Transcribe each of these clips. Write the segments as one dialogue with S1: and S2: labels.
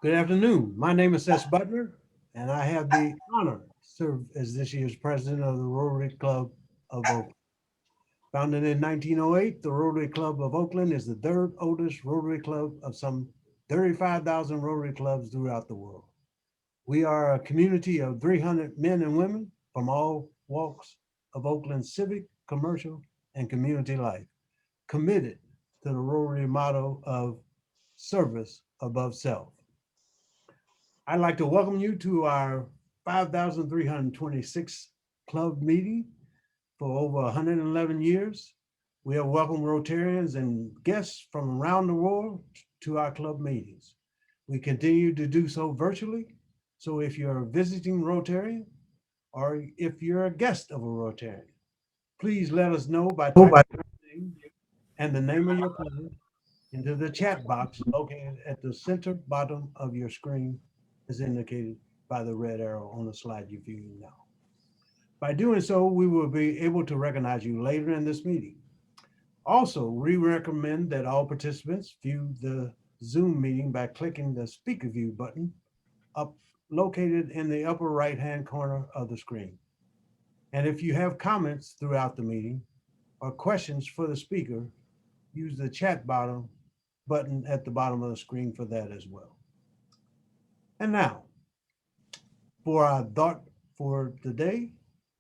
S1: Good afternoon. My name is Ces Butner, and I have the honor to serve as this year's president of the Rotary Club of Oakland. Founded in 1908, the Rotary Club of Oakland is the third oldest Rotary Club of some 35,000 Rotary clubs throughout the world. We are a community of 300 men and women from all walks of Oakland's civic, commercial, and community life, committed to the Rotary motto of service above self. I'd like to welcome you to our 5,326 club meeting for over 111 years. We have welcomed Rotarians and guests from around the world to our club meetings. We continue to do so virtually. So if you're a visiting Rotarian or if you're a guest of a Rotarian, please let us know by typing your name and the name of your club into the chat box located at the center bottom of your screen as indicated by the red arrow on the slide you're viewing now. By doing so, we will be able to recognize you later in this meeting. Also, we recommend that all participants view the Zoom meeting by clicking the speaker view button up located in the upper right-hand corner of the screen. And if you have comments throughout the meeting or questions for the speaker, use the chat button at the bottom of the screen for that as well. And now, for our thought for today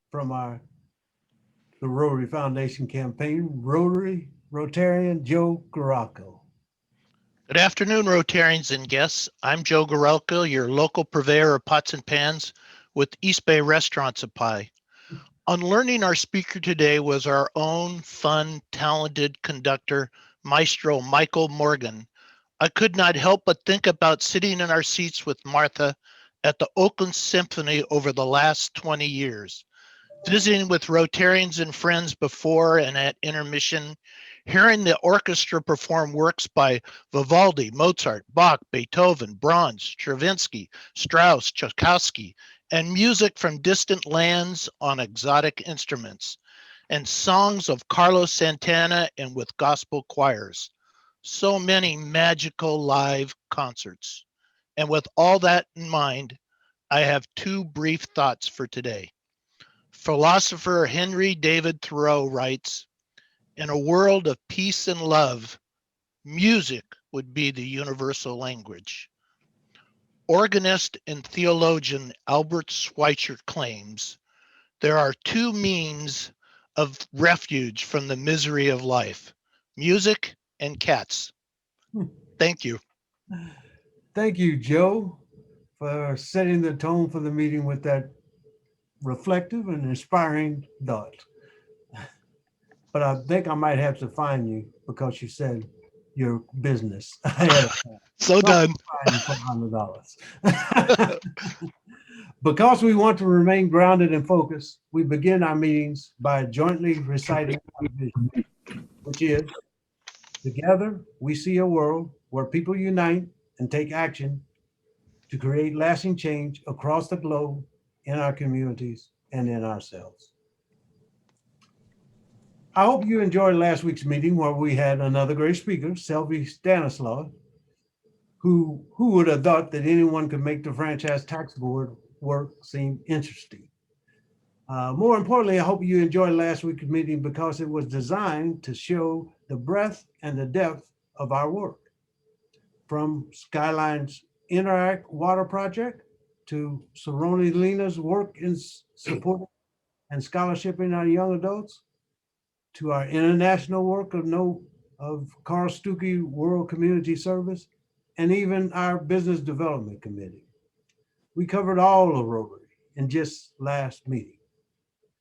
S1: from the Rotary Foundation campaign, Rotarian Joe Goralka.
S2: Good afternoon, Rotarians and guests. I'm Joe Goralka, your local purveyor of pots and pans with East Bay Restaurant Supply. On learning our speaker today was our own fun, talented conductor, Maestro Micheal Morgan. I could not help but think about sitting in our seats with Martha at the Oakland Symphony over the last 20 years. Visiting with Rotarians and friends before and at intermission, hearing the orchestra perform works by Vivaldi, Mozart, Bach, Beethoven, Brahms, Stravinsky, Strauss, Tchaikovsky, and music from distant lands on exotic instruments, and songs of Carlos Santana and with gospel choirs. So many magical live concerts. And with all that in mind, I have two brief thoughts for today. Philosopher Henry David Thoreau writes, in a world of peace and love, music would be the universal language. Organist and theologian Albert Schweitzer claims there are two means of refuge from the misery of life, music and cats. Thank you.
S1: Thank you, Joe, for setting the tone for the meeting with that reflective and inspiring thought. But I think I might have to fine you because you said your business.
S2: So done.
S1: $400. Because we want to remain grounded and focused, we begin our meetings by jointly reciting our vision, which is together we see a world where people unite and take action to create lasting change across the globe, in our communities, and in ourselves. I hope you enjoyed last week's meeting where we had another great speaker, Selby Stanislaw, who would have thought that anyone could make the franchise tax board work seem interesting. More importantly, I hope you enjoyed last week's meeting because it was designed to show the breadth and the depth of our work. From Skyline's Interact Water Project to Saroni Lena's work in support and scholarship in our young adults, to our international work of Carl Stuckey World Community Service, and even our Business Development Committee. We covered all of Rotary in just last meeting.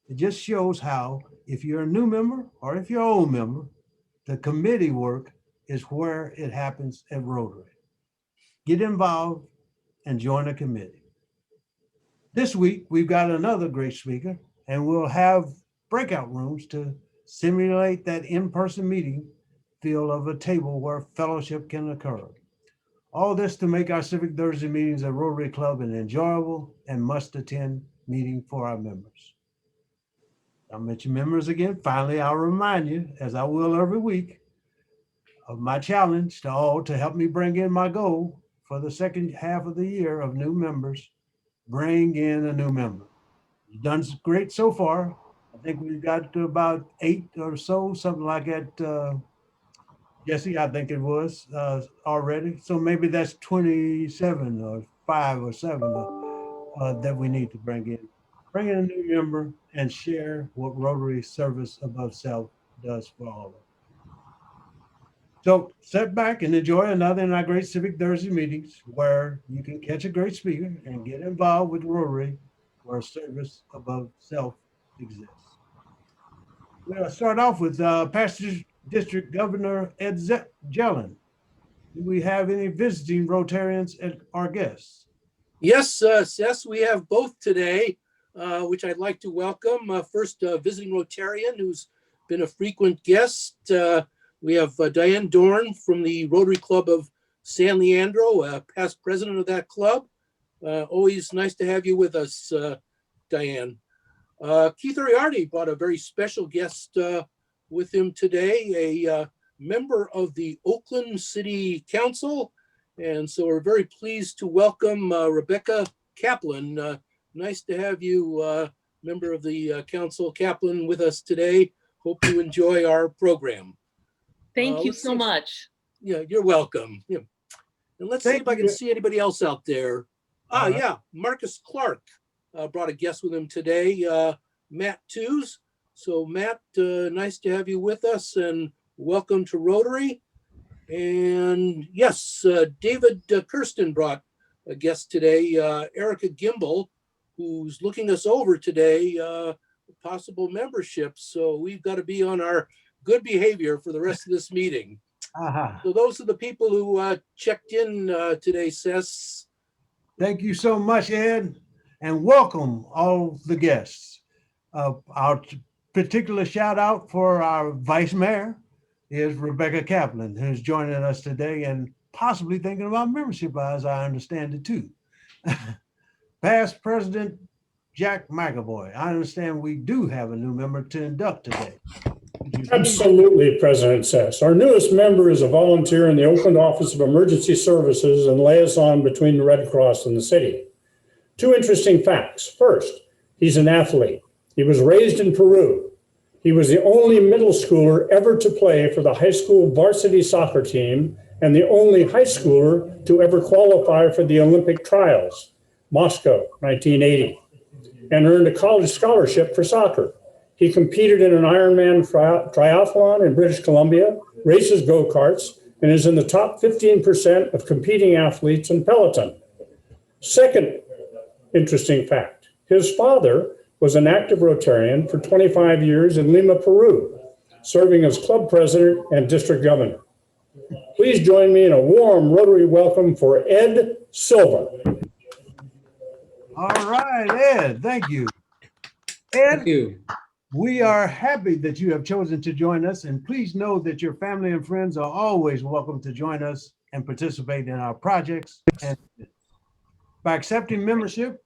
S1: It just shows how, if you're a new member or if you're an old member, the committee work is where it happens at Rotary. Get involved and join a committee. This week, we've got another great speaker, and we'll have breakout rooms to simulate that in-person meeting feel of a table where fellowship can occur. All this to make our Civic Thursday meetings at Rotary Club an enjoyable and must-attend meeting for our members. I'll mention members again. Finally, I'll remind you, as I will every week, of my challenge to all to help me bring in my goal for the second half of the year of new members, bring in a new member. You've done great so far. I think we've got to about 8 or so, something like that. Jesse, I think it was already. So maybe that's 27 or 5 or 7 that we need to bring in. Bring in a new member and share what Rotary Service Above Self does for all of us. So sit back and enjoy another in our great Civic Thursday meetings where you can catch a great speaker and get involved with Rotary where service above self exists. We'll start off with Past District Governor Ed Jelen. Do we have any visiting Rotarians at our guests?
S3: Yes, Ces, we have both today, which I'd like to welcome. First, visiting Rotarian who's been a frequent guest. We have Diane Dorn from the Rotary Club of San Leandro, past president of that club. Always nice to have you with us, Diane. Keith Uriarte brought a very special guest with him today, a member of the Oakland City Council. And so we're very pleased to welcome Rebecca Kaplan. Nice to have you, member of the council, Kaplan, with us today. Hope you enjoy our program.
S4: Thank you so much.
S3: Yeah, you're welcome. Yeah. And let's see if I can see anybody else out there. Yeah, Marcus Clark brought a guest with him today, Matt Tews. So Matt, nice to have you with us and welcome to Rotary. And yes, David Kirsten brought a guest today, Erica Gimbel, who's looking us over today, possible membership. So we've got to be on our good behavior for the rest of this meeting. So those are the people who checked in today, Ces.
S1: Thank you so much, Ed, and welcome all the guests. Our particular shout out for our Vice Mayor is Rebecca Kaplan, who's joining us today and possibly thinking about membership, as I understand it too. Past President Jack McAvoy, I understand we do have a new member to induct today.
S5: Absolutely, President Ces. Our newest member is a volunteer in the Oakland Office of Emergency Services and liaison between the Red Cross and the city. 2 interesting facts. First, he's an athlete. He was raised in Peru. He was the only middle schooler ever to play for the high school varsity soccer team and the only high schooler to ever qualify for the Olympic trials, Moscow, 1980, and earned a college scholarship for soccer. He competed in an Ironman triathlon in British Columbia, races go-karts, and is in the top 15% of competing athletes in Peloton. Second interesting fact, his father was an active Rotarian for 25 years in Lima, Peru, serving as club president and district governor. Please join me in a warm Rotary welcome for Ed Silva.
S1: All right, Ed, thank you. Ed,
S6: Thank you.
S1: We are happy that you have chosen to join us, and please know that your family and friends are always welcome to join us and participate in our projects. And by accepting membership,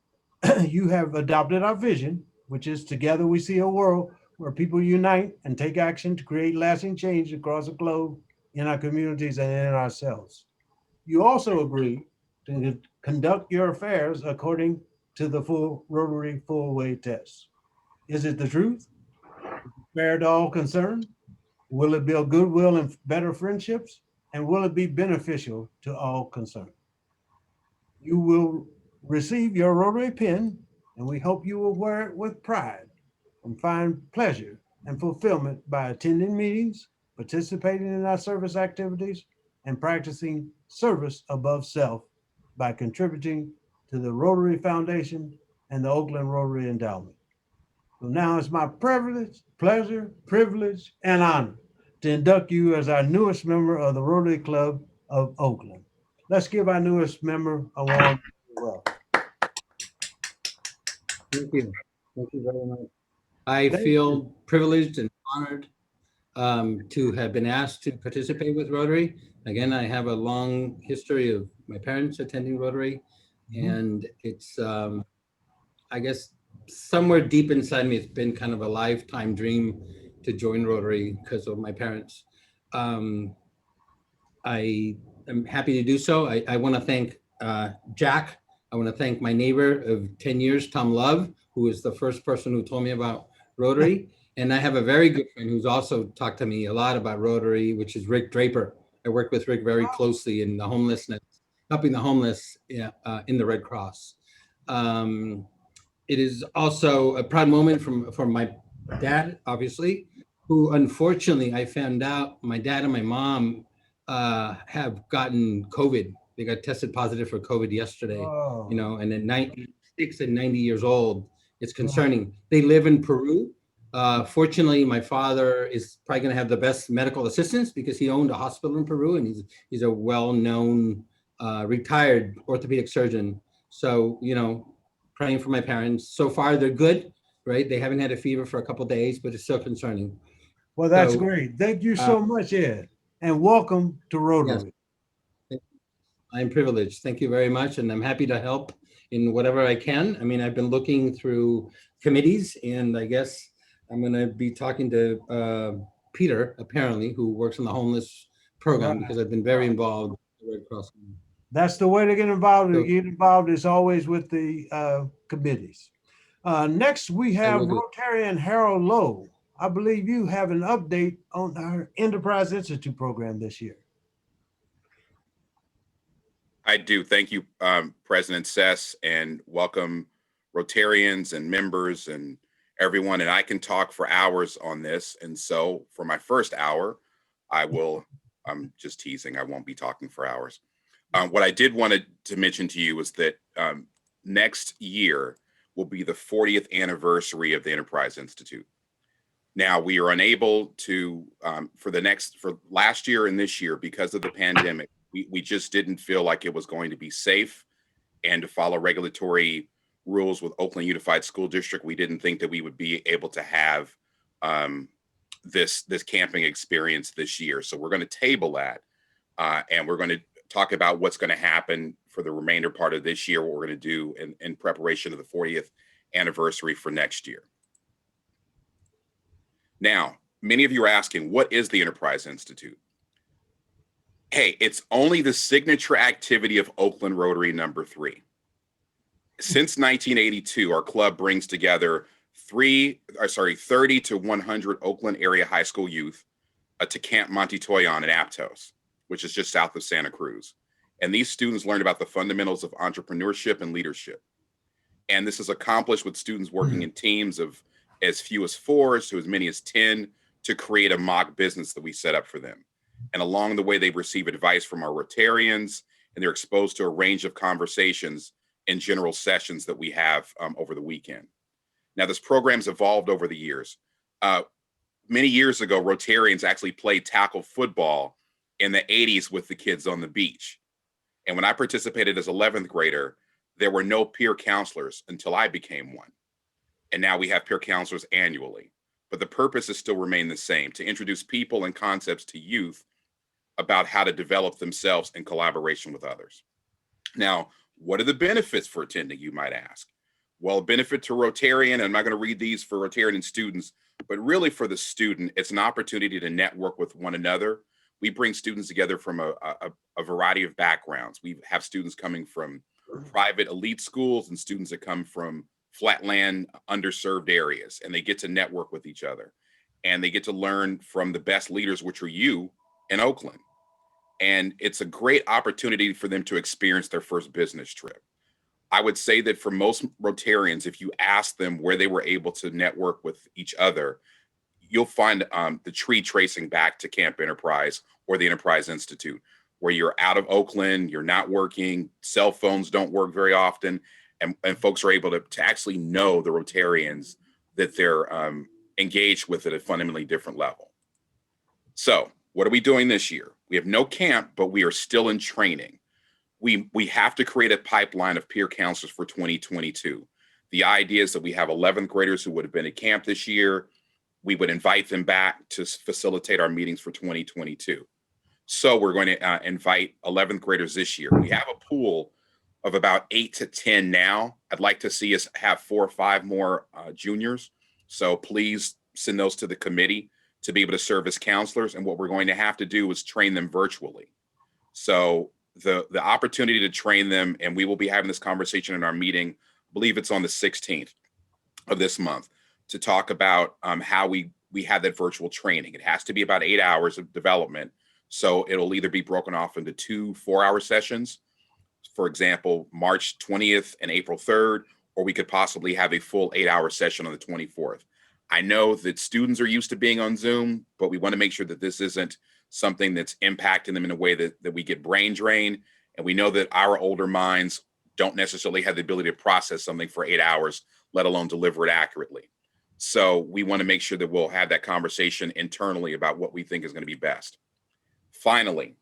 S1: you have adopted our vision, which is together we see a world where people unite and take action to create lasting change across the globe in our communities and in ourselves. You also agree to conduct your affairs according to the full Rotary full-way test. Is it the truth? Fair to all concerned? Will it build goodwill and better friendships? And will it be beneficial to all concerned? You will receive your Rotary pin, and we hope you will wear it with pride and find pleasure and fulfillment by attending meetings, participating in our service activities, and practicing service above self by contributing to the Rotary Foundation and the Oakland Rotary Endowment. So now it's my pleasure, privilege, and honor to induct you as our newest member of the Rotary Club of Oakland. Let's give our newest member a warm welcome.
S6: Thank you. Thank you very much. I feel privileged and honored to have been asked to participate with Rotary. Again, I have a long history of my parents attending Rotary, and it's, I guess, somewhere deep inside me, it's been kind of a lifetime dream to join Rotary because of my parents. I I'm happy to do so. I want to thank Jack. I want to thank my neighbor of 10 years, Tom Love, who is the first person who told me about Rotary. And I have a very good friend who's also talked to me a lot about Rotary, which is Rick Draper. I work with Rick very closely in the homelessness, helping the homeless in the Red Cross. It is also a proud moment from my dad, obviously, who unfortunately I found out my dad and my mom have gotten COVID. They got tested positive for COVID yesterday,
S1: Oh.
S6: you know, and at 96 and 90 years old, it's concerning. They live in Peru. Fortunately, my father is probably going to have the best medical assistance because he owned a hospital in Peru, and he's a well-known retired orthopedic surgeon. So, you know, praying for my parents. So far, they're good, right? They haven't had a fever for a couple of days, but it's still concerning.
S1: Well, that's
S6: So,
S1: great. Thank you so much, Ed, and welcome to Rotary.
S6: Yes, I'm privileged. Thank you very much, and I'm happy to help in whatever I can. I mean, I've been looking through committees, and I guess I'm going to be talking to Peter, apparently, who works in the homeless program, because I've been very involved with the Red Cross.
S1: That's the way to get involved.
S6: So-
S1: To get involved is always with the committees. Next, we have
S6: will do.
S1: Rotarian Harold Lowe. I believe you have an update on our Enterprise Institute program this year.
S7: I do. Thank you, President Ces, and welcome Rotarians and members and everyone. And I can talk for hours on this. And so for my first hour, I'm just teasing, I won't be talking for hours. What I did want to mention to you was that next year will be the 40th anniversary of the Enterprise Institute. Now, we are unable to, for last year and this year, because of the pandemic, we just didn't feel like it was going to be safe, and to follow regulatory rules with Oakland Unified School District, we didn't think that we would be able to have this camping experience this year. So we're going to table that, and we're going to talk about what's going to happen for the remainder part of this year, what we're going to do in preparation of the 40th anniversary for next year. Now, many of you are asking, what is the Enterprise Institute? Hey, it's only the signature activity of Oakland Rotary number 3. Since 1982, our club brings together 30 to 100 Oakland area high school youth to Camp Montetoyon in Aptos, which is just south of Santa Cruz. And these students learn about the fundamentals of entrepreneurship and leadership. And this is accomplished with students working in teams of as few as 4 to as many as 10 to create a mock business that we set up for them. And along the way, they receive advice from our Rotarians, and they're exposed to a range of conversations and general sessions that we have over the weekend. Now, this program's evolved over the years. Many years ago, Rotarians actually played tackle football in the 80s with the kids on the beach. And when I participated as 11th grader, there were no peer counselors until I became one. And now we have peer counselors annually. But the purpose has still remained the same, to introduce people and concepts to youth about how to develop themselves in collaboration with others. Now, what are the benefits for attending, you might ask? Well, a benefit to Rotarian, and I'm not going to read these for Rotarian students, but really for the student, it's an opportunity to network with one another. We bring students together from a variety of backgrounds. We have students coming from private elite schools and students that come from flatland, underserved areas, and they get to network with each other. And they get to learn from the best leaders, which are you in Oakland. And it's a great opportunity for them to experience their first business trip. I would say that for most Rotarians, if you ask them where they were able to network with each other, you'll find the tree tracing back to Camp Enterprise or the Enterprise Institute, where you're out of Oakland, you're not working, cell phones don't work very often, and folks are able to actually know the Rotarians that they're engaged with at a fundamentally different level. So what are we doing this year? We have no camp, but we are still in training. We have to create a pipeline of peer counselors for 2022. The idea is that we have 11th graders who would have been at camp this year. We would invite them back to facilitate our meetings for 2022. So we're going to invite 11th graders this year. We have a pool of about 8 to 10 now. I'd like to see us have 4 or 5 more juniors. So please send those to the committee to be able to serve as counselors. And what we're going to have to do is train them virtually. So the opportunity to train them, and we will be having this conversation in our meeting, I believe it's on the 16th of this month, to talk about how we have that virtual training. It has to be about 8 hours of development. So it'll either be broken off into 2 4-hour sessions, for example, March 20th and April 3rd, or we could possibly have a full 8-hour session on the 24th. I know that students are used to being on Zoom, but we want to make sure that this isn't something that's impacting them in a way that we get brain drain. And we know that our older minds don't necessarily have the ability to process something for 8 hours, let alone deliver it accurately. So we want to make sure that we'll have that conversation internally about what we think is going to be best. Finally,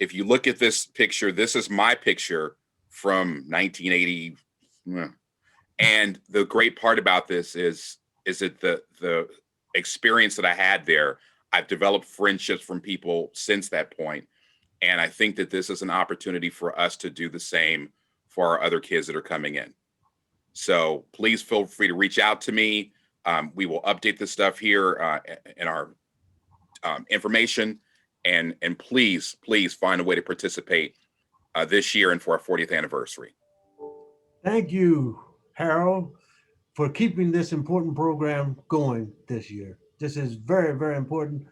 S7: if you look at this picture, this is my picture from 1980. And the great part about this is that the experience that I had there, I've developed friendships from people since that point. And I think that this is an opportunity for us to do the same for our other kids that are coming in. So please feel free to reach out to me. We will update this stuff here in our information. And please find a way to participate this year and for our 40th anniversary.
S1: Thank you, Harold, for keeping this important program going this year. This is very, very important.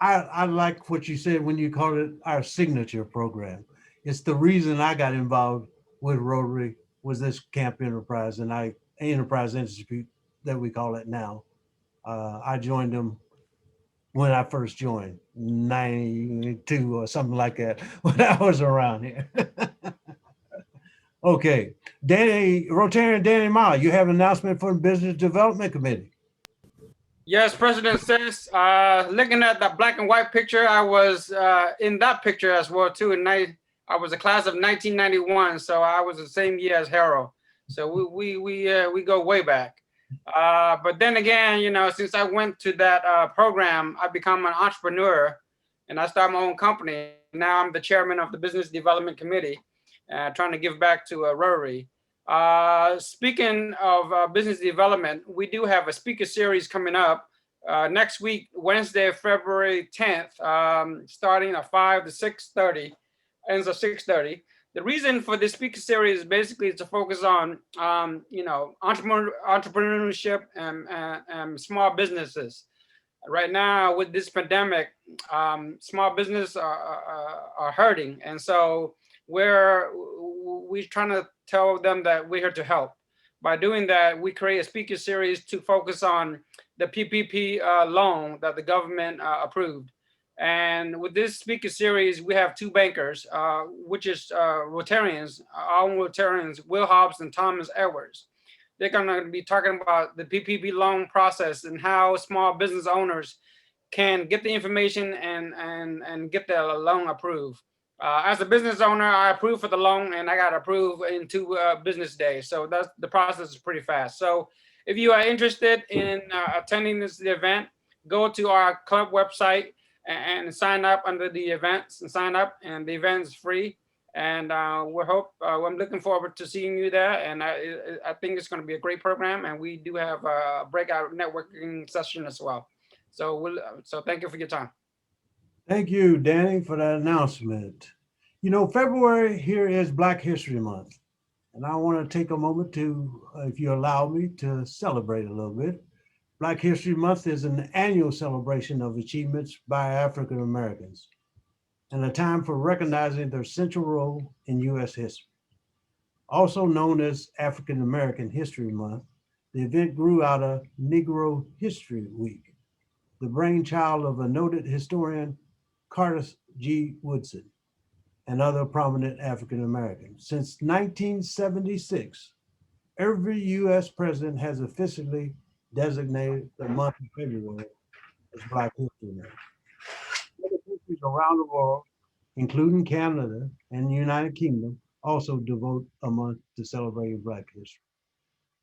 S1: I like what you said when you called it our signature program. It's the reason I got involved with Rotary was this Camp Enterprise and Enterprise Institute that we call it now. I joined them when I first joined, 92 or something like that, when I was around here. Okay, Rotarian Danny Ma, you have an announcement for the Business Development Committee.
S8: Yes, President says, looking at that black and white picture, I was in that picture as well too. I was a class of 1991, so I was the same year as Harold. So we go way back. But then again, you know, since I went to that program, I become an entrepreneur and I started my own company. Now I'm the chairman of the Business Development Committee, trying to give back to Rotary. Speaking of business development, we do have a speaker series coming up next week, Wednesday, February 10th, starting at 5 to 6:30, ends at 6:30. The reason for this speaker series is basically to focus on, you know, entrepreneurship and small businesses. Right now with this pandemic, small business are hurting. And so we're trying to tell them that we're here to help. By doing that, we create a speaker series to focus on the PPP loan that the government approved. And with this speaker series, we have 2 bankers, which is Rotarians, our own Rotarians, Will Hobbs and Thomas Edwards. They're gonna be talking about the PPP loan process and how small business owners can get the information and get the loan approved. As a business owner, I approved for the loan and I got approved in 2 business days. So that's the process is pretty fast. So if you are interested in attending this event, go to our club website and sign up under the events and sign up, and the event is free. And I'm looking forward to seeing you there. And I think it's going to be a great program. And we do have a breakout networking session as well. So thank you for your time.
S1: Thank you, Danny, for that announcement. You know, February here is Black History Month. And I want to take a moment to, if you allow me, to celebrate a little bit. Black History Month is an annual celebration of achievements by African Americans and a time for recognizing their central role in U.S. history. Also known as African American History Month, the event grew out of Negro History Week, the brainchild of a noted historian, Carter G. Woodson, and other prominent African Americans. Since 1976, every U.S. president has officially designated the month of February as Black History Month. Other countries around the world, including Canada and the United Kingdom, also devote a month to celebrating Black history.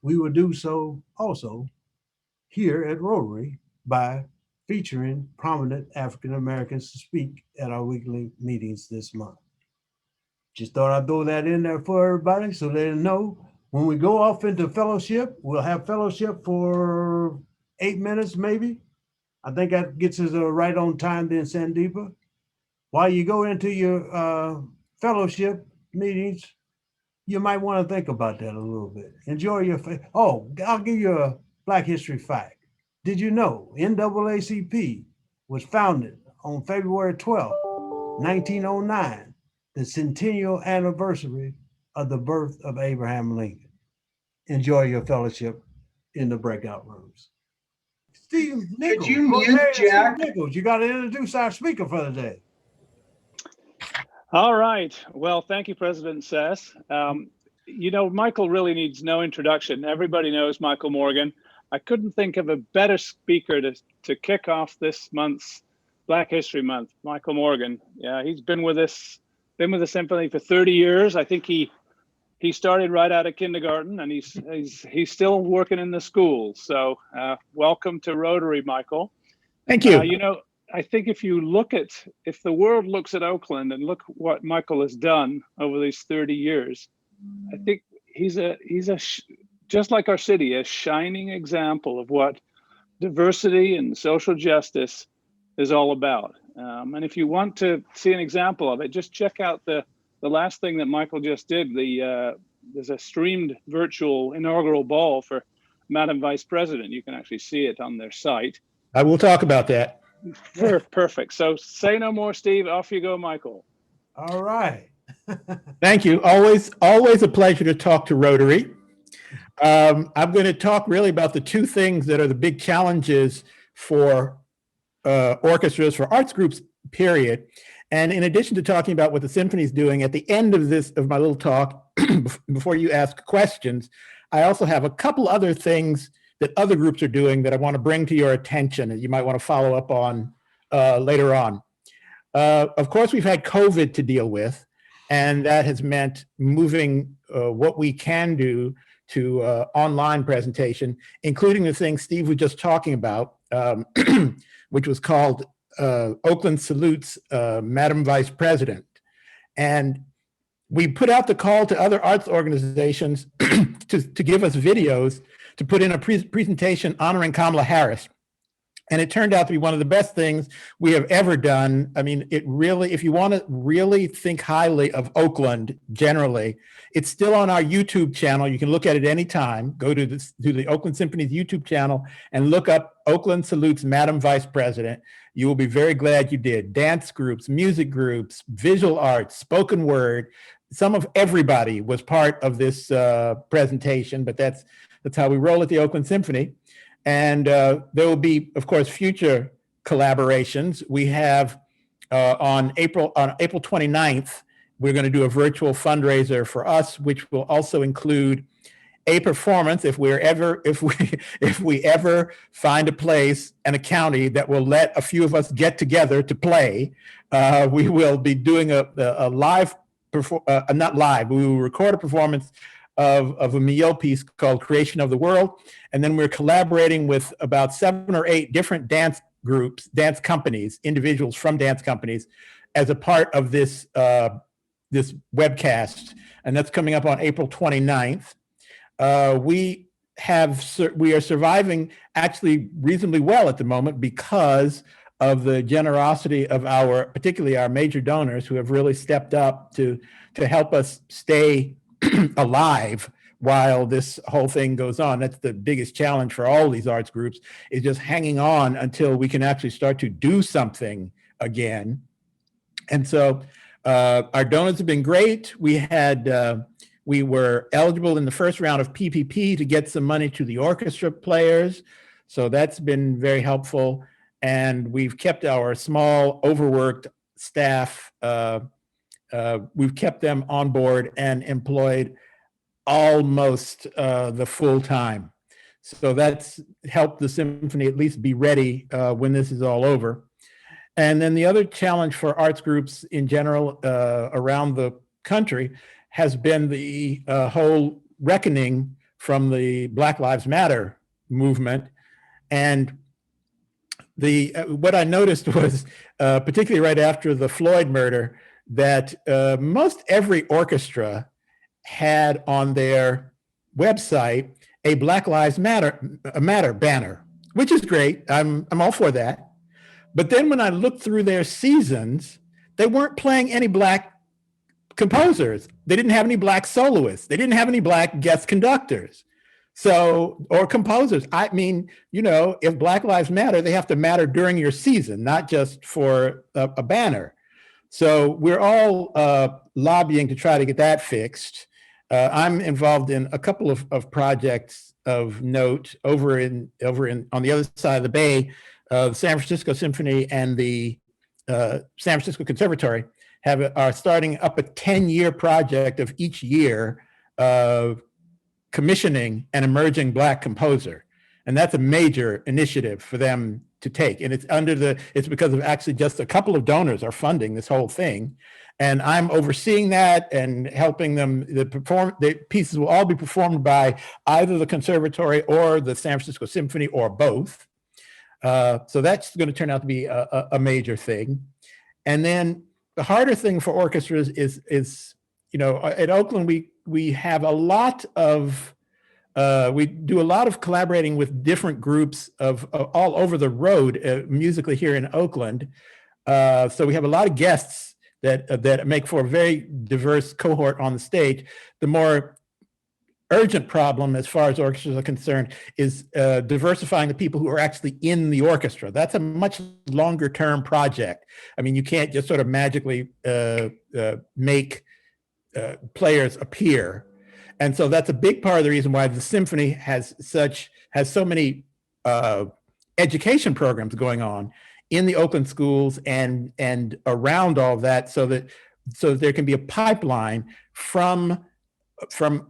S1: We will do so also here at Rotary by featuring prominent African Americans to speak at our weekly meetings this month. Just thought I'd throw that in there for everybody so they know when we go off into fellowship, we'll have fellowship for 8 minutes maybe. I think that gets us right on time then, Sandeepa. while you go into your fellowship meetings, you might want to think about that a little bit. Enjoy your, oh, I'll give you a Black History fact. Did you know NAACP was founded on February 12th, 1909, the centennial anniversary of the birth of Abraham Lincoln. Enjoy your fellowship in the breakout rooms. Steve Nicholls.
S9: Could you mute Jack?
S1: Steve Nicholls, you got to introduce our speaker for the day.
S10: All right. Well, thank you, President Ces. You know, Michael really needs no introduction. Everybody knows Michael Morgan. I couldn't think of a better speaker to kick off this month's Black History Month, Michael Morgan. Yeah, he's been with the symphony for 30 years. I think he started right out of kindergarten, and he's still working in the school. So welcome to Rotary, Michael.
S11: Thank you.
S10: You know, I think if the world looks at Oakland and look what Michael has done over these 30 years, I think he's just like our city, a shining example of what diversity and social justice is all about. And if you want to see an example of it, just check out the last thing that Michael just did. There's a streamed virtual inaugural ball for Madam Vice President. You can actually see it on their site.
S11: I will talk about that.
S10: Perfect. So say no more, Steve. Off you go, Michael.
S1: All right.
S11: Thank you. Always a pleasure to talk to Rotary. I'm going to talk really about the two things that are the big challenges for orchestras, for arts groups, period. And in addition to talking about what the symphony is doing, at the end of my little talk, before you ask questions, I also have a couple other things that other groups are doing that I want to bring to your attention and you might want to follow up on later on. Of course, we've had COVID to deal with, and that has meant moving what we can do to online presentation, including the thing Steve was just talking about, which was called Oakland Salutes Madam Vice President. And we put out the call to other arts organizations to give us videos to put in a presentation honoring Kamala Harris. And it turned out to be one of the best things we have ever done. I mean, it really, if you want to really think highly of Oakland generally, it's still on our YouTube channel. You can look at it anytime. Go to the Oakland Symphony's YouTube channel and look up Oakland Salutes Madam Vice President. You will be very glad you did. Dance groups, music groups, visual arts, spoken word. Some of everybody was part of this presentation, but that's how we roll at the Oakland Symphony. And there will be, of course, future collaborations. We have on April 29th, we're going to do a virtual fundraiser for us, which will also include a performance if we ever find a place and a county that will let a few of us get together to play. We will be doing a live, not live, we will record a performance of a Micheal piece called Creation of the World. And then we're collaborating with about 7 or 8 different dance groups, dance companies, individuals from dance companies as a part of this, this webcast. And that's coming up on April 29th. We are surviving actually reasonably well at the moment because of the generosity of particularly our major donors who have really stepped up to help us stay alive while this whole thing goes on. That's the biggest challenge for all these arts groups, is just hanging on until we can actually start to do something again. And so our donors have been great. We were eligible in the first round of PPP to get some money to the orchestra players. So that's been very helpful. And we've kept our small, overworked staff, we've kept them on board and employed almost the full time. So that's helped the symphony at least be ready when this is all over. And then the other challenge for arts groups in general around the country has been the whole reckoning from the Black Lives Matter movement. And what I noticed was, particularly right after the Floyd murder, that most every orchestra had on their website a Black Lives Matter banner, which is great. I'm all for that. But then when I looked through their seasons, they weren't playing any Black composers. They didn't have any Black soloists. They didn't have any Black guest conductors. So, or composers. I mean, you know, if Black Lives Matter, they have to matter during your season, not just for a banner. So we're all lobbying to try to get that fixed. I'm involved in a couple of projects of note over in on the other side of the bay. The San Francisco Symphony and the San Francisco Conservatory are starting up a 10-year project of each year commissioning an emerging Black composer. And that's a major initiative for them to take. And it's because of actually just a couple of donors are funding this whole thing. And I'm overseeing that and helping them. The pieces will all be performed by either the Conservatory or the San Francisco Symphony or both. So that's going to turn out to be a major thing. And then the harder thing for orchestras is, you know, at Oakland, we have a lot of, we do a lot of collaborating with different groups of all over the road musically here in Oakland. So we have a lot of guests that make for a very diverse cohort on the stage. The more urgent problem as far as orchestras are concerned is diversifying the people who are actually in the orchestra. That's a much longer term project. I mean, you can't just sort of magically make players appear. And so that's a big part of the reason why the symphony has so many education programs going on in the Oakland schools and around all of that, so that there can be a pipeline from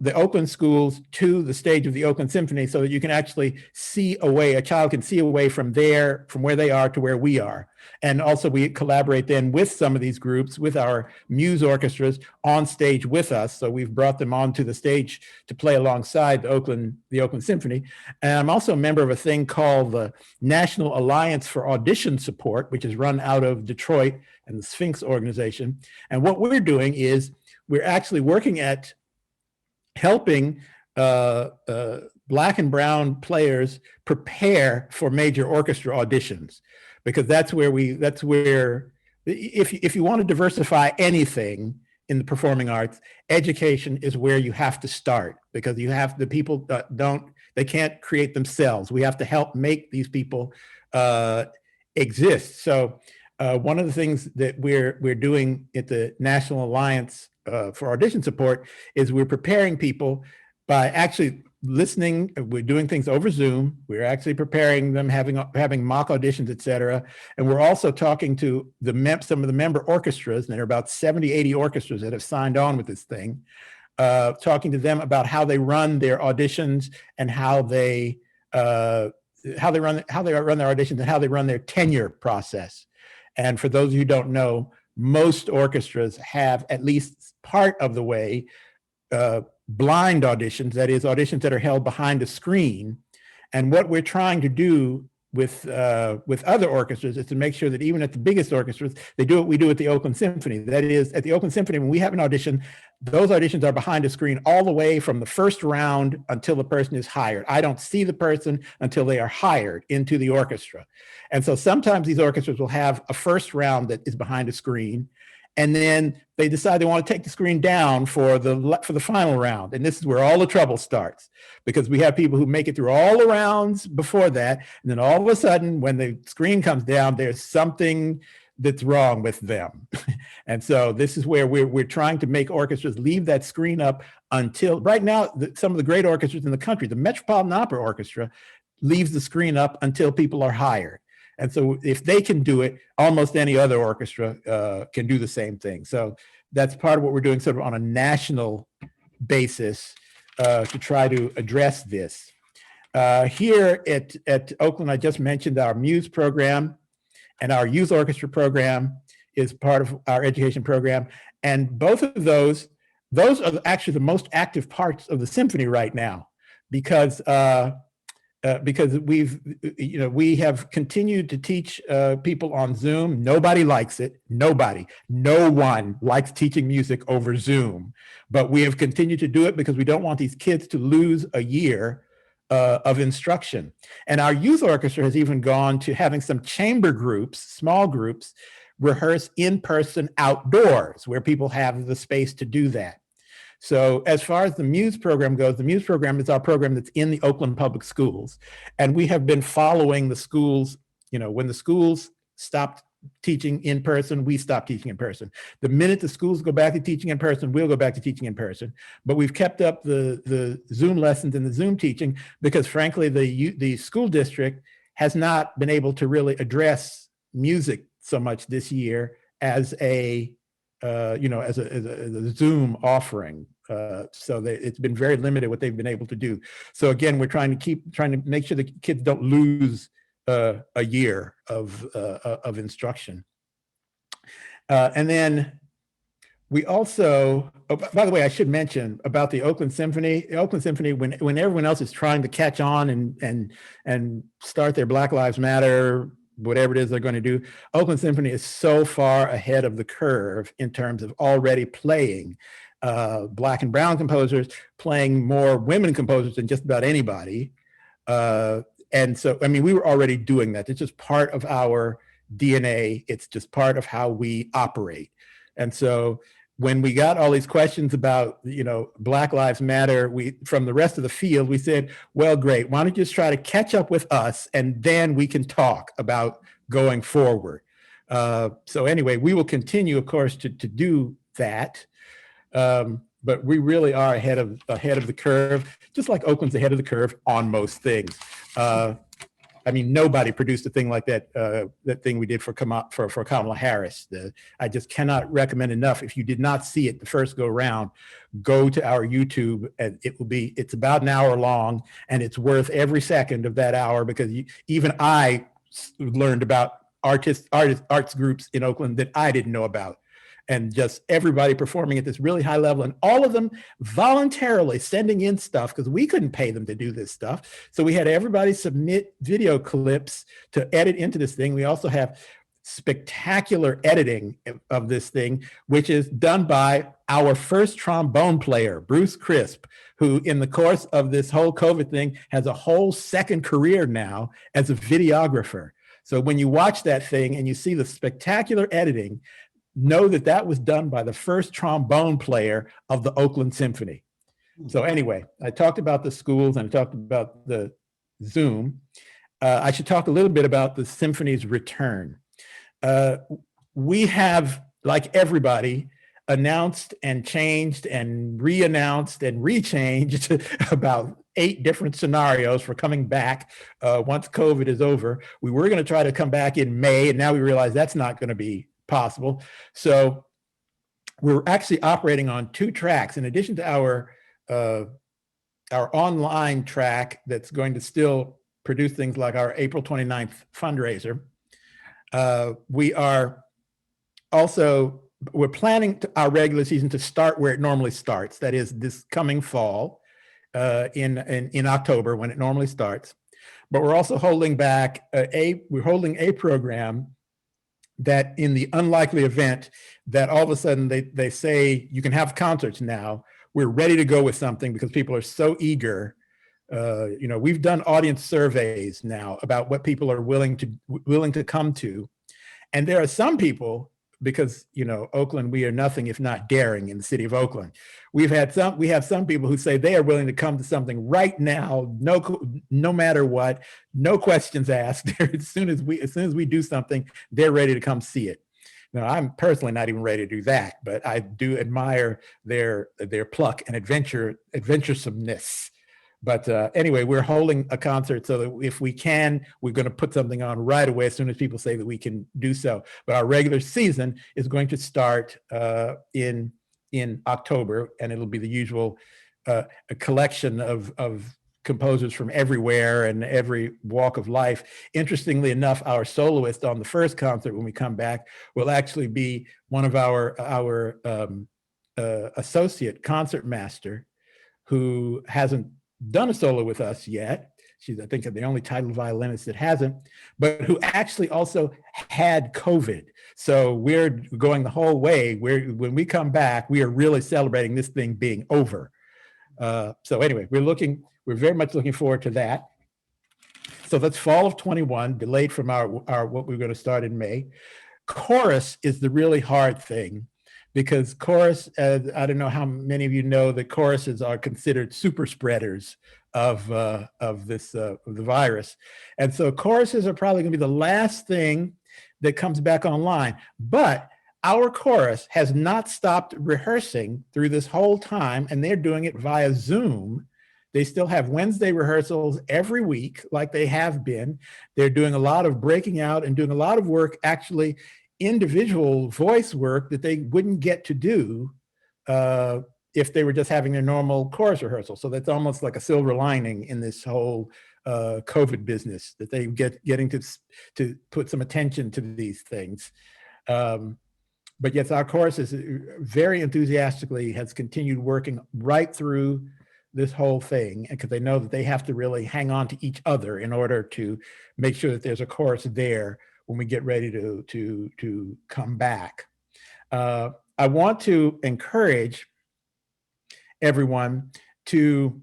S11: the Oakland schools to the stage of the Oakland Symphony, so that you can actually see a child can see a way from where they are to where we are. And also we collaborate then with some of these groups, with our Muse orchestras on stage with us. So we've brought them onto the stage to play alongside the Oakland Symphony. And I'm also a member of a thing called the National Alliance for Audition Support, which is run out of Detroit and the Sphinx organization. And what we're doing is we're actually working at helping Black and brown players prepare for major orchestra auditions, because that's where if you want to diversify anything in the performing arts, education is where you have to start, because the people they can't create themselves. We have to help make these people exist. So one of the things that we're doing at the National Alliance for Audition Support is we're preparing people by actually listening. We're doing things over Zoom. We're actually preparing them, having mock auditions, et cetera. And we're also talking to some of the member orchestras, and there are about 70, 80 orchestras that have signed on with this thing, talking to them about how they run their auditions and how they run their auditions and how they run their tenure process. And for those of you who don't know, most orchestras have at least part of the way blind auditions, that is, auditions that are held behind a screen. And what we're trying to do with other orchestras is to make sure that even at the biggest orchestras, they do what we do at the Oakland Symphony. That is, at the Oakland Symphony, when we have an audition, those auditions are behind a screen all the way from the first round until the person is hired. I don't see the person until they are hired into the orchestra. And so sometimes these orchestras will have a first round that is behind a screen, and then they decide they want to take the screen down for the final round. And this is where all the trouble starts, because we have people who make it through all the rounds before that, and then all of a sudden, when the screen comes down, there's something that's wrong with them. And so this is where we're trying to make orchestras leave that screen up until, right now, some of the great orchestras in the country, the Metropolitan Opera Orchestra, leaves the screen up until people are hired. And so if they can do it, almost any other orchestra can do the same thing. So that's part of what we're doing sort of on a national basis to try to address this. Here at Oakland, I just mentioned our Muse program, and our youth orchestra program is part of our education program. And both of those are actually the most active parts of the symphony right now, because we have continued to teach people on Zoom. Nobody likes it. No one likes teaching music over Zoom, but we have continued to do it because we don't want these kids to lose a year of instruction. And our youth orchestra has even gone to having some chamber groups, small groups, rehearse in person outdoors where people have the space to do that. So as far as the Muse program goes, the Muse program is our program that's in the Oakland Public Schools. And we have been following the schools, you know, when the schools stopped teaching in person, we stopped teaching in person. The minute the schools go back to teaching in person, we'll go back to teaching in person. But we've kept up the Zoom lessons and the Zoom teaching because frankly, the school district has not been able to really address music so much this year as a as a Zoom offering. So it's been very limited what they've been able to do. So again, we're trying to make sure the kids don't lose a year of instruction. And then we also, oh, by the way, I should mention about the Oakland Symphony. The Oakland Symphony, when everyone else is trying to catch on and start their Black Lives Matter, whatever it is they're going to do, Oakland Symphony is so far ahead of the curve in terms of already playing Black and brown composers, playing more women composers than just about anybody. And so, I mean, we were already doing that. It's just part of our DNA. It's just part of how we operate. And so when we got all these questions about, Black Lives Matter, from the rest of the field, we said, well, great, why don't you just try to catch up with us and then we can talk about going forward. So anyway, we will continue, of course, to do that. But we really are ahead of the curve, just like Oakland's ahead of the curve on most things. I mean, nobody produced a thing like that, that thing we did for Kamala Harris. I just cannot recommend enough. If you did not see it the first go round, go to our YouTube and it's about an hour long and it's worth every second of that hour because even I learned about arts groups in Oakland that I didn't know about. And just everybody performing at this really high level and all of them voluntarily sending in stuff because we couldn't pay them to do this stuff. So we had everybody submit video clips to edit into this thing. We also have spectacular editing of this thing, which is done by our first trombone player, Bruce Crisp, who in the course of this whole COVID thing has a whole second career now as a videographer. So when you watch that thing and you see the spectacular editing, know that that was done by the first trombone player of the Oakland Symphony. So anyway, I talked about the schools and I talked about the Zoom. I should talk a little bit about the symphony's return. We have, like everybody, announced and changed and re-announced and re-changed about 8 different scenarios for coming back once COVID is over. We were going to try to come back in May, and now we realize that's not going to be possible. So we're actually operating on 2 tracks. In addition to our online track that's going to still produce things like our April 29th fundraiser, we're planning our regular season to start where it normally starts. That is this coming fall in October when it normally starts. But we're also holding back we're holding a program that in the unlikely event that all of a sudden they say you can have concerts now, we're ready to go with something because people are so eager. We've done audience surveys now about what people are willing to come to. And there are some people, because Oakland, we are nothing if not daring in the city of Oakland. We have some people who say they are willing to come to something right now, no matter what, no questions asked. As soon as we do something, they're ready to come see it. Now, I'm personally not even ready to do that, but I do admire their pluck and adventuresomeness. But anyway, we're holding a concert so that if we can, we're going to put something on right away as soon as people say that we can do so. But our regular season is going to start in October, and it'll be the usual a collection of composers from everywhere and every walk of life. Interestingly enough, our soloist on the first concert when we come back will actually be one of our associate concertmaster who hasn't done a solo with us yet. She's, I think, the only titled violinist that hasn't, but who actually also had COVID. So we're going the whole way. When we come back, we are really celebrating this thing being over. So anyway, we're very much looking forward to that. So that's fall of 21, delayed from our what we're going to start in May. Chorus is the really hard thing, because chorus, I don't know how many of you know that choruses are considered super spreaders of the virus. And so choruses are probably gonna be the last thing that comes back online. But our chorus has not stopped rehearsing through this whole time, and they're doing it via Zoom. They still have Wednesday rehearsals every week like they have been. They're doing a lot of breaking out and doing a lot of work, actually individual voice work that they wouldn't get to do if they were just having their normal chorus rehearsal. So that's almost like a silver lining in this whole COVID business, that they getting to put some attention to these things. But yes, our chorus is very enthusiastically has continued working right through this whole thing, because they know that they have to really hang on to each other in order to make sure that there's a chorus there when we get ready to come back. I want to encourage everyone to,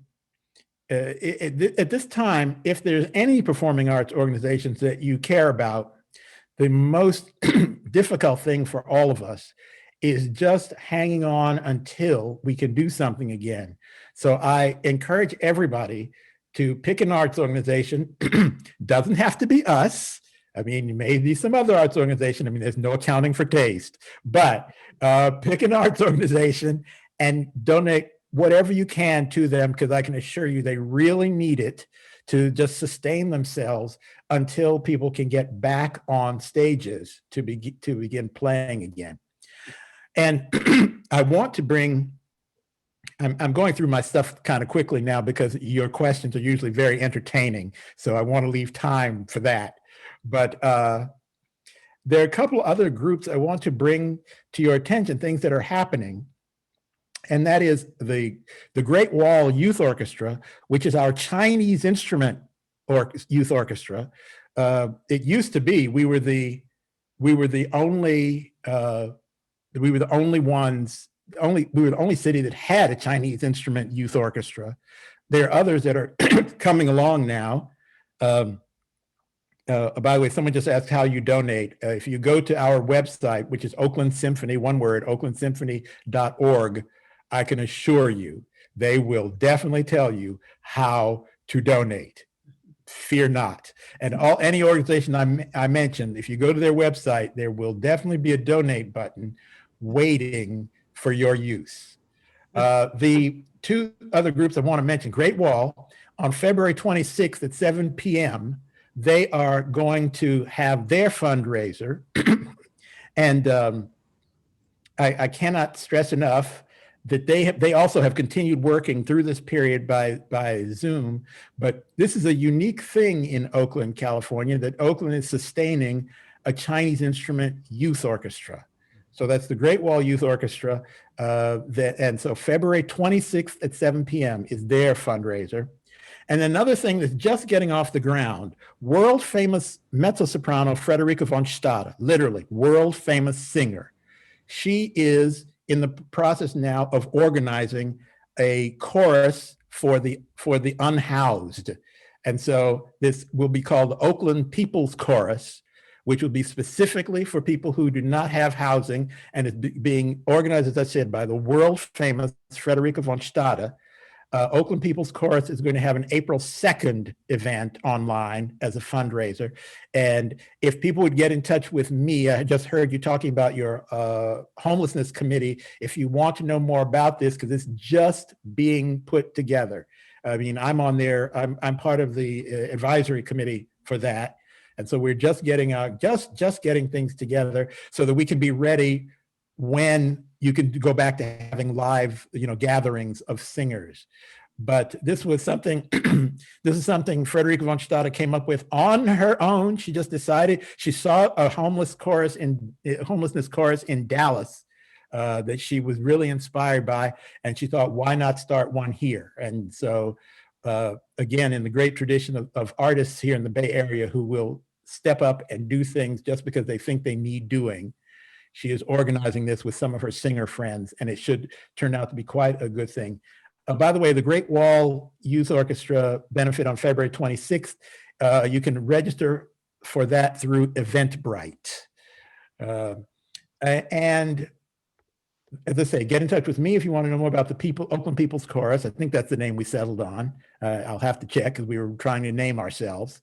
S11: at this time, if there's any performing arts organizations that you care about, the most difficult thing for all of us is just hanging on until we can do something again. So I encourage everybody to pick an arts organization. Doesn't have to be us. I mean, maybe some other arts organization. I mean, there's no accounting for taste, but pick an arts organization and donate whatever you can to them, because I can assure you they really need it to just sustain themselves until people can get back on stages to begin playing again. And I want to bring, I'm going through my stuff kind of quickly now because your questions are usually very entertaining. So I want to leave time for that. But there are a couple other groups I want to bring to your attention, things that are happening. And that is the Great Wall Youth Orchestra, which is our Chinese instrument youth orchestra. It used to be, we were the only city that had a Chinese instrument youth orchestra. There are others that are coming along now. By the way, someone just asked how you donate. If you go to our website, which is Oakland Symphony, one word, oaklandsymphony.org, I can assure you, they will definitely tell you how to donate. Fear not. And any organization I mentioned, if you go to their website, there will definitely be a donate button waiting for your use. The two other groups I want to mention, Great Wall, on February 26th at 7 p.m., they are going to have their fundraiser. And I cannot stress enough that they also have continued working through this period by Zoom, but this is a unique thing in Oakland, California, that Oakland is sustaining a Chinese instrument youth orchestra. So that's the Great Wall Youth Orchestra, and so February 26th at 7 p.m. is their fundraiser. And another thing that's just getting off the ground, world famous mezzo-soprano Frederica von Stade, literally world famous singer. She is in the process now of organizing a chorus for the unhoused. And so this will be called the Oakland People's Chorus, which will be specifically for people who do not have housing, and is being organized, as I said, by the world famous Frederica von Stade. Oakland People's Chorus is going to have an April 2nd event online as a fundraiser. And if people would get in touch with me, I just heard you talking about your Homelessness Committee. If you want to know more about this, because it's just being put together. I mean, I'm on there, I'm part of the advisory committee for that. And so we're just getting just getting things together so that we can be ready when you can go back to having live, gatherings of singers. But this was something, this is something Frederica von Stade came up with on her own. She just decided, she saw a homelessness chorus in Dallas that she was really inspired by, and she thought, why not start one here? And so again, in the great tradition of artists here in the Bay Area who will step up and do things just because they think they need doing, she is organizing this with some of her singer friends, and it should turn out to be quite a good thing. By the way, the Great Wall Youth Orchestra benefit on February 26th, you can register for that through Eventbrite. And as I say, get in touch with me if you want to know more about the Oakland People's Chorus. I think that's the name we settled on. I'll have to check because we were trying to name ourselves.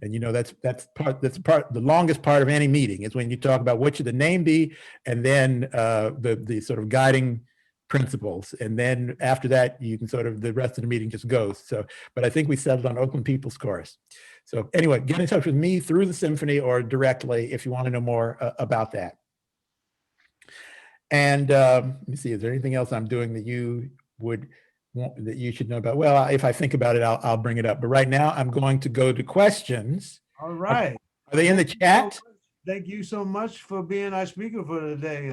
S11: And you know, that's the longest part of any meeting is when you talk about what should the name be, and then the sort of guiding principles. And then after that, you can sort of, the rest of the meeting just goes. So, but I think we settled on Oakland People's Chorus. So anyway, get in touch with me through the symphony or directly if you want to know more about that. And let me see, is there anything else I'm doing that you would want, that you should know about? Well, if I think about it, I'll bring it up. But right now I'm going to go to questions.
S1: All right.
S11: Are they in the chat?
S1: Thank you so much for being our speaker for today.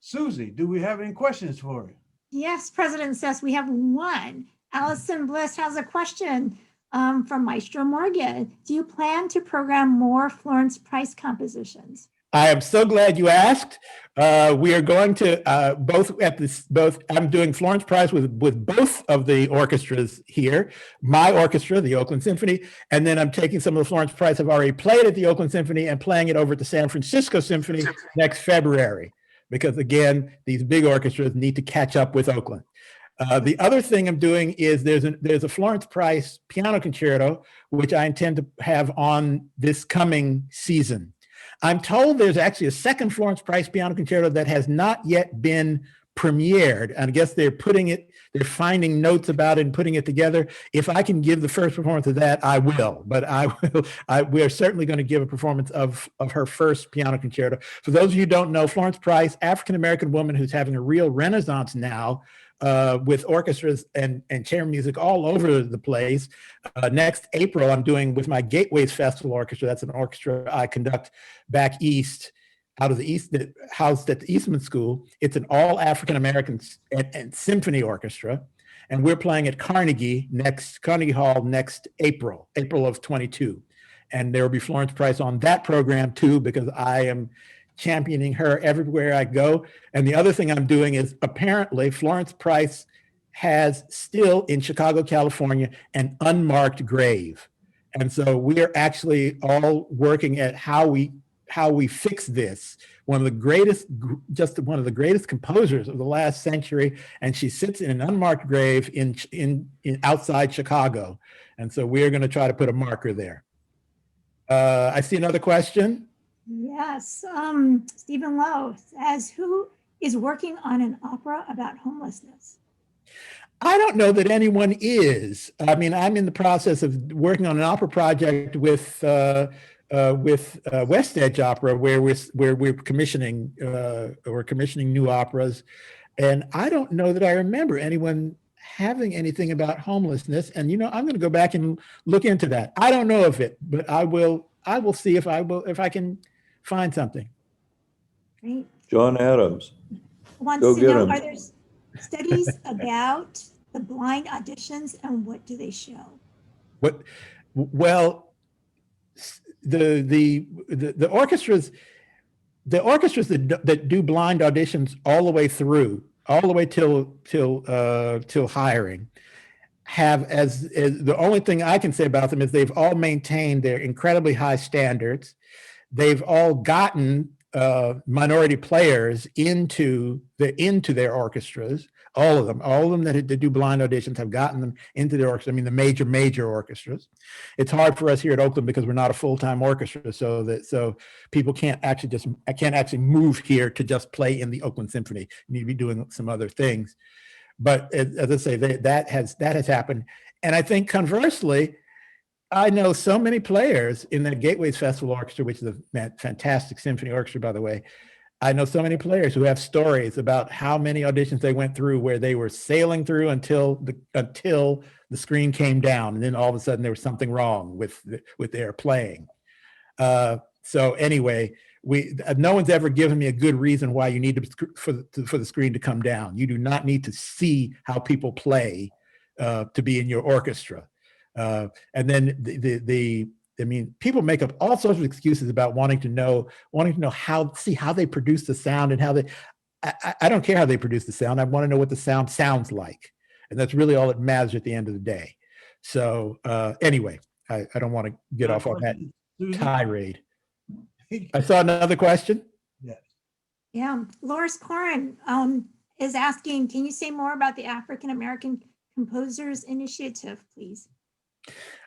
S1: Susie, do we have any questions for you?
S9: Yes, President Sess, we have one. Allison Bliss has a question from Maestro Morgan. Do you plan to program more Florence Price compositions?
S11: I am so glad you asked. We are going to I'm doing Florence Price with both of the orchestras here, my orchestra, the Oakland Symphony, and then I'm taking some of the Florence Price I've already played at the Oakland Symphony and playing it over at the San Francisco Symphony next February, because again, these big orchestras need to catch up with Oakland. The other thing I'm doing is there's a Florence Price piano concerto, which I intend to have on this coming season. I'm told there's actually a second Florence Price piano concerto that has not yet been premiered. And I guess they're finding notes about it and putting it together. If I can give the first performance of that, I will. But we are certainly going to give a performance of her first piano concerto. For those of you who don't know, Florence Price, African-American woman who's having a real renaissance now, with orchestras and chamber music all over the place. Next April, I'm doing with my Gateways Festival Orchestra. That's an orchestra I conduct back east, out of the east, housed at the Eastman School. It's an all African-American and symphony orchestra. And we're playing at Carnegie Hall next April of 22. And there will be Florence Price on that program too, because I am championing her everywhere I go. And the other thing I'm doing is apparently Florence Price has still in Chicago, California, an unmarked grave. And so we are actually all working at how we fix this. One of the greatest composers of the last century, and she sits in an unmarked grave in outside Chicago. And so we are going to try to put a marker there. I see another question.
S9: Yes, Stephen Lowe says, who is working on an opera about homelessness?
S11: I don't know that anyone is. I mean, I'm in the process of working on an opera project with West Edge Opera, where we're commissioning new operas, and I don't know that I remember anyone having anything about homelessness. And you know, I'm going to go back and look into that. I don't know of it, but I will see if I can find something.
S9: Great.
S12: John Adams.
S9: Wants
S12: Go
S9: to
S12: get
S9: know,
S12: him.
S9: are there studies about the blind auditions and what do they show?
S11: Well, the orchestras that do blind auditions all the way through, all the way till hiring, have as the only thing I can say about them is they've all maintained their incredibly high standards. They've all gotten minority players into their orchestras. All of them that do blind auditions have gotten them into their orchestra. I mean, the major orchestras. It's hard for us here at Oakland because we're not a full-time orchestra, so people can't actually move here to just play in the Oakland Symphony. You need to be doing some other things. But as I say, that has happened. And I think conversely, I know so many players in the Gateways Festival Orchestra, which is a fantastic symphony orchestra, by the way. I know so many players who have stories about how many auditions they went through where they were sailing through until the screen came down, and then all of a sudden there was something wrong with their playing. So anyway, no one's ever given me a good reason why you need for the screen to come down. You do not need to see how people play to be in your orchestra. And then I mean, people make up all sorts of excuses about wanting to know how they produce the sound and how they. I don't care how they produce the sound. I want to know what the sound sounds like, and that's really all that matters at the end of the day. So anyway, I don't want to get off on that tirade. I saw another question.
S1: Yes.
S9: Yeah, Loris Corin is asking, can you say more about the African American Composers Initiative, please?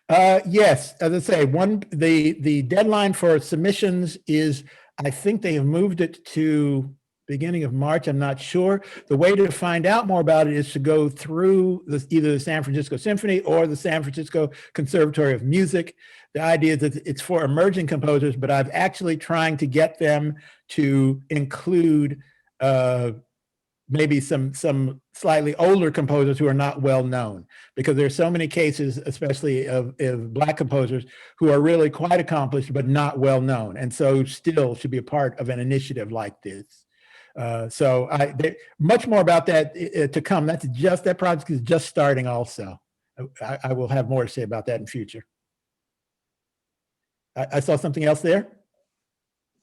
S11: Yes, as I say, the deadline for submissions is, I think they have moved it to beginning of March. I'm not sure. The way to find out more about it is to go through either the San Francisco Symphony or the San Francisco Conservatory of Music. The idea is that it's for emerging composers, but I've actually trying to get them to include maybe some slightly older composers who are not well known, because there's so many cases, especially of Black composers, who are really quite accomplished but not well known, and so still should be a part of an initiative like this. So much more about that to come. That project is just starting also. I will have more to say about that in future. I saw something else there.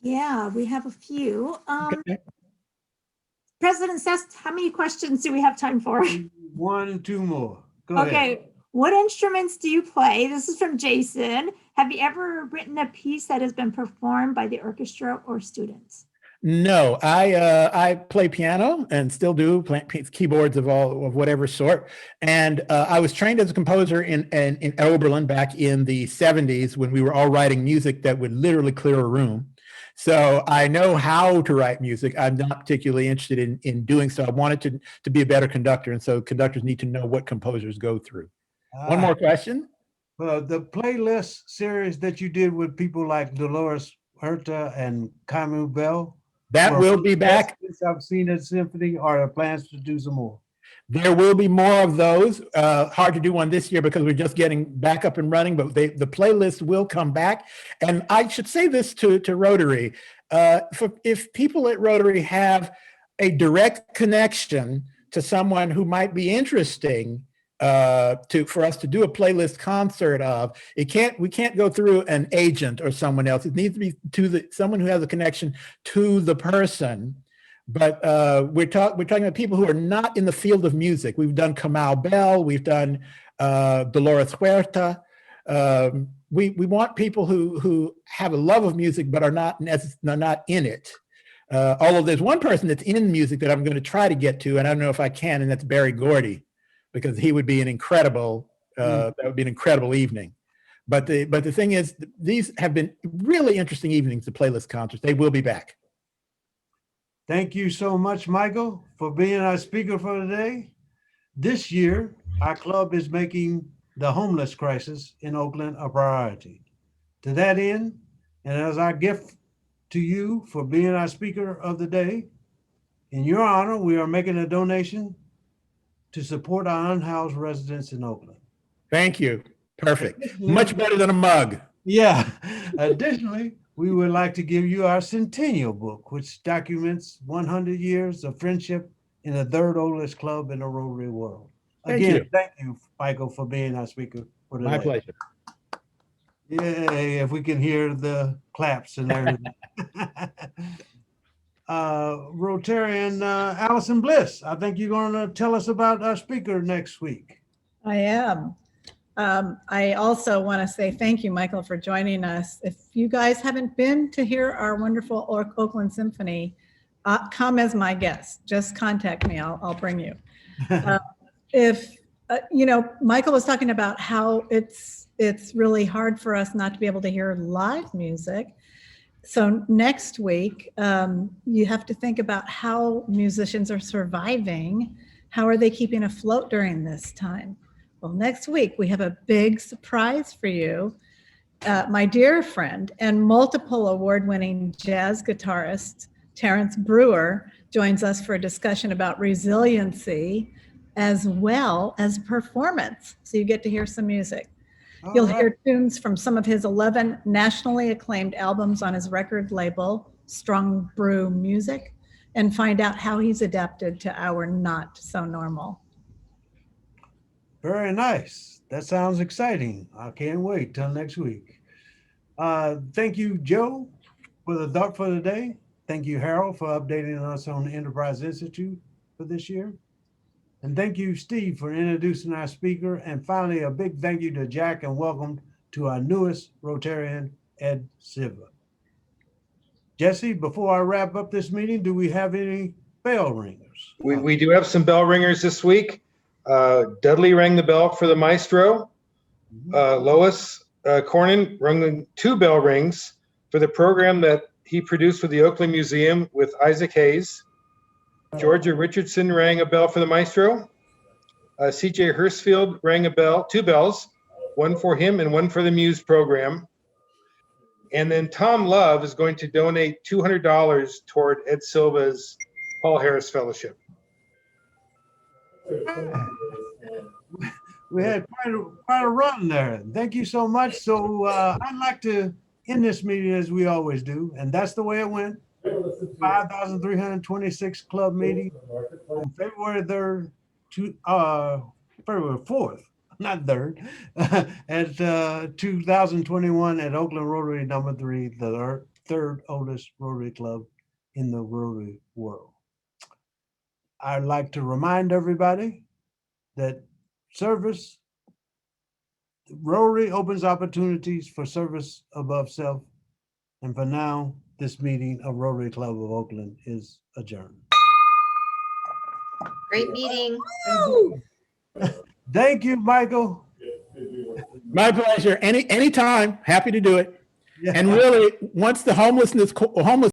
S9: Yeah, we have a few.
S11: Okay.
S9: President Sess, how many questions do we have time for?
S1: 1 and 2 more. Go
S9: Okay.
S1: ahead.
S9: What instruments do you play? This is from Jason. Have you ever written a piece that has been performed by the orchestra or students?
S11: No, I play piano and still do play keyboards of whatever sort. And I was trained as a composer in Oberlin back in the 70s when we were all writing music that would literally clear a room. So I know how to write music. I'm not particularly interested in doing so. I wanted to be a better conductor. And so conductors need to know what composers go through. One more question.
S1: The playlist series that you did with people like Dolores Huerta and Camus Bell.
S11: That will be back.
S1: I've seen at Symphony. Are there plans to do some more?
S11: There will be more of those. Hard to do one this year because we're just getting back up and running, but the playlist will come back. And I should say this to Rotary. If people at Rotary have a direct connection to someone who might be interesting for us to do a playlist concert of, we can't go through an agent or someone else. It needs to be someone who has a connection to the person. But we're talking about people who are not in the field of music. We've done Kamau Bell, we've done Dolores Huerta. We want people who have a love of music but are not in it. Although there's one person that's in music that I'm going to try to get to, and I don't know if I can, and that's Barry Gordy, because he would be an incredible. That would be an incredible evening. But the thing is, these have been really interesting evenings, the playlist concerts. They will be back.
S1: Thank you so much, Michael, for being our speaker for today. This year, our club is making the homeless crisis in Oakland a priority. To that end, and as our gift to you for being our speaker of the day, in your honor, we are making a donation to support our unhoused residents in Oakland.
S11: Thank you. Perfect. Much better than a mug.
S1: Yeah. Additionally, we would like to give you our Centennial book, which documents 100 years of friendship in the third oldest club in the Rotary world. Again, thank you, Michael, for being our speaker for today.
S11: My pleasure.
S1: Yay, if we can hear the claps and everything. Rotarian Allison Bliss, I think you're going to tell us about our speaker next week.
S12: I am. I also want to say thank you, Michael, for joining us. If you guys haven't been to hear our wonderful Oakland Symphony, come as my guest. Just contact me. I'll bring you. Michael was talking about how it's really hard for us not to be able to hear live music. So next week, you have to think about how musicians are surviving. How are they keeping afloat during this time? Well, next week, we have a big surprise for you. My dear friend and multiple award-winning jazz guitarist, Terence Brewer, joins us for a discussion about resiliency as well as performance. So you get to hear some music. You'll hear tunes from some of his 11 nationally acclaimed albums on his record label, Strong Brew Music, and find out how he's adapted to our not so normal.
S1: Very nice. That sounds exciting. I can't wait till next week. Thank you, Joe, for the thought for the day. Thank you, Harold, for updating us on the Enterprise Institute for this year. And thank you, Steve, for introducing our speaker. And finally, a big thank you to Jack and welcome to our newest Rotarian, Ed Silva. Jesse, before I wrap up this meeting, do we have any bell ringers?
S13: We do have some bell ringers this week. Dudley rang the bell for the maestro. Lois Cornyn rung 2 bell rings for the program that he produced with the Oakland Museum with Isaac Hayes. Georgia Richardson rang a bell for the maestro. CJ Hurstfield rang a bell, 2 bells, one for him and one for the Muse program. And then Tom Love is going to donate $200 toward Ed Silva's Paul Harris Fellowship.
S1: We had quite a run there. Thank you so much. So I'd like to end this meeting as we always do, and that's the way it went. 5,326 club meeting on February 3rd to February 4th, not 3rd, at 2021 at Oakland Rotary number 3, the 3rd oldest Rotary club in the Rotary world. I'd like to remind everybody that Rotary opens opportunities for service above self. And for now, this meeting of Rotary Club of Oakland is adjourned.
S14: Great meeting.
S1: Thank you, Michael.
S11: My pleasure. Anytime, happy to do it.
S1: Yeah.
S11: And really, once the homeless